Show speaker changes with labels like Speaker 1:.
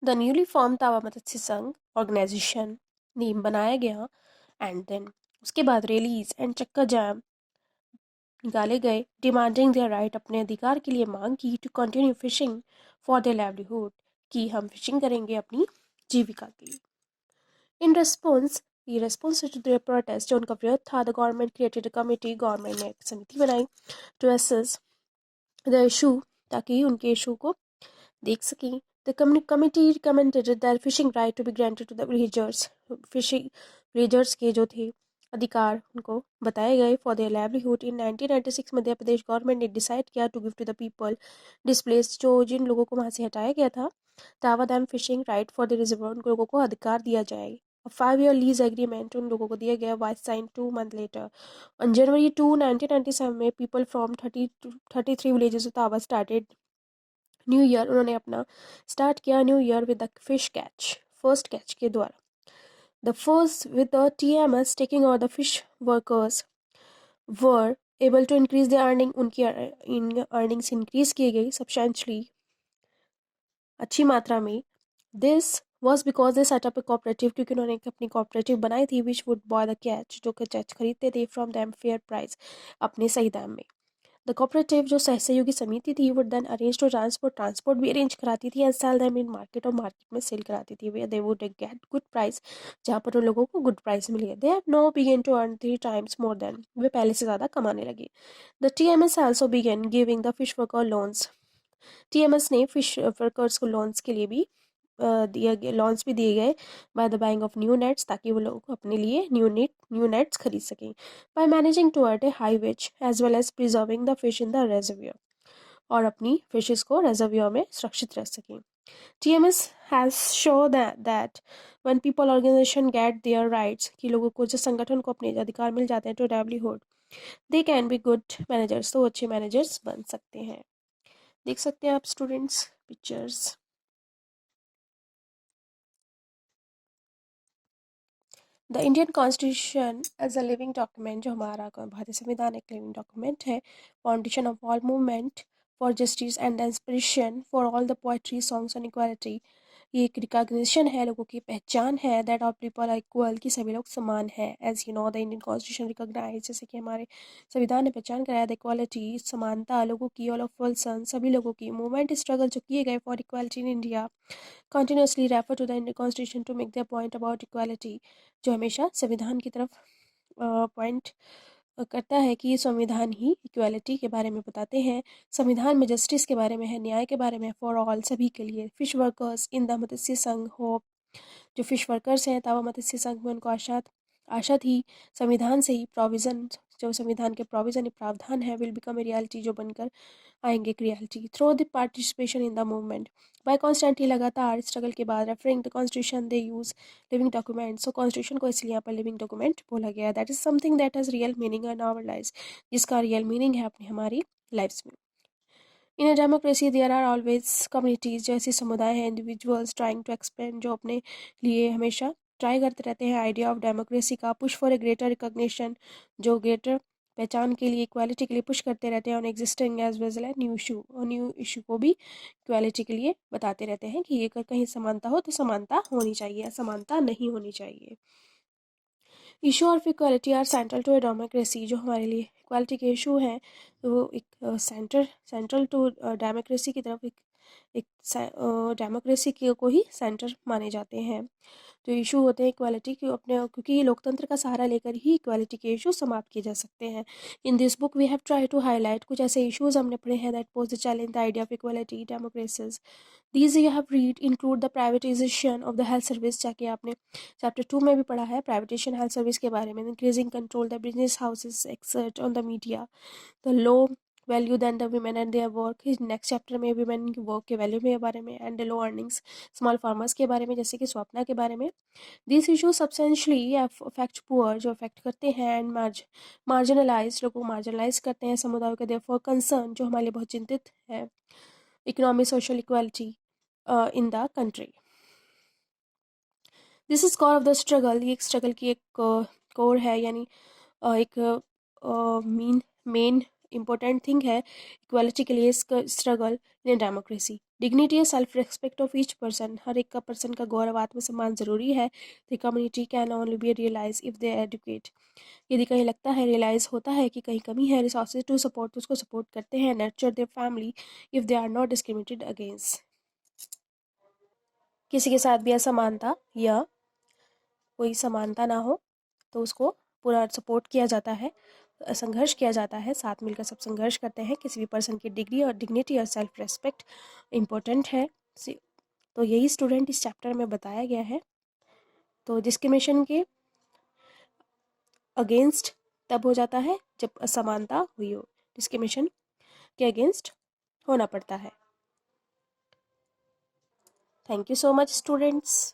Speaker 1: The newly form तावा मत्स्य संघ organisation name बनाया गया एंड देन उसके बाद रैलीज एंड चक्का जाम निकाले गए डिमांडिंग देयर राइट, अपने अधिकार के लिए मांग की to continue fishing for their livelihood, कि हम फिशिंग करेंगे अपनी जीविका के लिए। इन रिस्पॉन्स ये रिस्पॉन्स टू देयर प्रोटेस्ट, जो उनका विरोध था, the government created a committee, government ने एक समिति बनाई टू असेस द इशू, ताकि उनके इशू को देख सकें। The committee recommended that fishing right to be granted to the villagers, fishing villagers के जो थे अधिकार उनको बताए गए for their livelihood. In 1996 Madhya Pradesh government ने डिसाइड किया to give to the people displace, जो जिन लोगों को वहाँ से हटाया गया था, Tawa dam fishing right for the reserve, उन लोगों को अधिकार दिया जाए। 5 year लीज एग्रीमेंट उन लोगों को दिया गया, vice sign 2 month later. On January 2 1997 में people from 33 villages of Tawa started new year, उन्होंने अपना स्टार्ट किया new year with the fish catch, first catch के द्वारा। The first with the TMS taking over the fish workers were able to increase the earning, उनकी earnings increase की गई substantially, अच्छी मात्रा में। This was because they set up a cooperative, क्योंकि उन्होंने एक अपनी कोऑपरेटिव बनाई थी, which would boy the catch, जो कैच खरीदते थे फ्रॉम दैम फेयर प्राइस, अपने सही दाम में। द कोऑपरेटिव जो सहयोगी समिति थी, would then arrange to transport भी अरेंज कराती थी, and sell them in market, और मार्केट में सेल कराती थी, वे they would get good price, जहाँ पर उन लोगों को गुड प्राइस मिले। They have no begin to earn 3 times more than, वे पहले से ज़्यादा कमाने लगे। The TMS also begin giving the fish worker loans, TMS ने फिश वर्कर्स को लोन्स के लिए भी लोन्स भी दिए गए by the buying of new nets, ताकि वो लोग अपने लिए न्यू नेट्स खरीद सकें। By managing to earn a high wage as well as preserving the fish in the reservoir, और अपनी फिशेस को रेजर्वियर में सुरक्षित रख सकें। TMS has show that when people organisation get their rights, कि लोगों को, जिस संगठन को अपने अधिकार मिल जाते हैं to livelihood, they can be good managers, तो अच्छे मैनेजर्स बन सकते हैं। देख सकते हैं आप students pictures. The Indian constitution as a living document, जो हमारा भारतीय संविधान एक लिविंग डॉक्यूमेंट है, foundation of all movement for justice and inspiration for all the poetry songs on equality, ये एक रिकॉग्निशन है, लोगों की पहचान है, that all people are equal, कि सभी लोग समान है। As you know the Indian constitution recognise, जैसे कि हमारे संविधान ने पहचान कराया, द इक्वालिटी, समानता, लोगों की, ऑल ऑफ सन, सभी लोगों की, मूवमेंट स्ट्रगल जो किए गए for equality in India, continuously refer to the Indian constitution to make the point about equality, जो हमेशा संविधान की तरफ पॉइंट करता है कि संविधान ही इक्वालिटी के बारे में बताते हैं, संविधान में जस्टिस के बारे में है, न्याय के बारे में, फॉर ऑल, सभी के लिए। फिश वर्कर्स इन द मत्स्य संघ होप, जो फिश वर्कर्स हैं तावा मत्स्य संघ में, उनको आशा थी संविधान से ही प्रोविज़न, जो संविधान के प्रोविज़न प्रावधान है, विल बिकम ए रियलिटी, जो बनकर आएंगे एक reality through the participation in the movement. By constantly, लगातार स्ट्रगल के बाद, referring the constitution they use living document, so constitution को इसलिए यहाँ पर लिविंग डॉक्यूमेंट बोला गया है। That is something that has real meaning in our life, जिसका रियल मीनिंग है अपनी हमारी लाइफ्स में। In a democracy there are always communities, जो ऐसे समुदाय हैं, इंडिविजुअल्स ट्राइंग टू एक्सपेंड, जो अपने लिए हमेशा ट्राई करते रहते हैं आइडिया ऑफ डेमोक्रेसी का, push for a greater recognition, जो ग्रेटर पहचान के लिए, इक्वालिटी के लिए पुश करते रहते हैं, on existing as well as new issue, और न्यू इशू को भी इक्वालिटी के लिए बताते रहते हैं कि ये अगर कहीं समानता हो तो समानता होनी चाहिए, असमानता नहीं होनी चाहिए। Issue of equality are central to a democracy, जो हमारे लिए इक्वालिटी के इशू हैं, तो वो एक सेंट्रल टू डेमोक्रेसी की तरफ, एक डेमोक्रेसी को ही सेंटर माने जाते हैं। जो इशू होते हैं इक्वालिटी के अपने, क्योंकि ये लोकतंत्र का सहारा लेकर ही इक्वालिटी के इशू समाप्त किए जा सकते हैं। In this book we have try to highlight, कुछ ऐसे इशूज़ हमने पढ़े हैं that pose the challenge the idea of equality democracies. These you have read include the privatisation of the health service, जाके आपने चैप्टर 2 में भी पढ़ा है प्राइवेटेशन हेल्थ सर्विस के बारे में। Increasing control the business houses exert on the media, the low value than the women and their work, next chapter में वीमेन की वर्क के वैल्यू के बारे में, and the low earnings small farmers के बारे में, जैसे कि स्वप्ना के बारे में। This issue substantially affect poor, जो अफेक्ट करते हैं, एंड मार्जिनलाइज, लोगों को मार्जिनलाइज करते हैं, समुदायों के देयरफॉर कंसर्न, जो हमारे लिए बहुत चिंतित है, economic social equality in the country. This is core of the struggle, ये एक स्ट्रगल की एक कोर है, यानी एक मेन इम्पोर्टेंट थिंग है इक्वालिटी के लिए, इसका struggle in democracy. Dignity and self respect of each person, हर एक का पर्सन का गौरव आत्मसम्मान ज़रूरी है। The community can only be realise if they educate, यदि कहीं लगता है, रियलाइज़ होता है कि कहीं कमी है, रिसोर्सेज टू सपोर्ट, तो उसको सपोर्ट करते हैं। Nurture their family if they are not discriminated against, किसी के साथ भी असमानता या कोई समानता ना हो तो उसको पूरा सपोर्ट किया जाता है, संघर्ष किया जाता है, साथ मिलकर सब संघर्ष करते हैं। किसी भी पर्सन की डिग्री और डिग्निटी और सेल्फ रेस्पेक्ट इम्पोर्टेंट है। तो यही स्टूडेंट इस चैप्टर में बताया गया है। तो डिस्क्रिमिनेशन के अगेंस्ट तब हो जाता है जब असमानता हुई हो, डिस्क्रिमिनेशन के अगेंस्ट होना पड़ता है। Thank you so much students.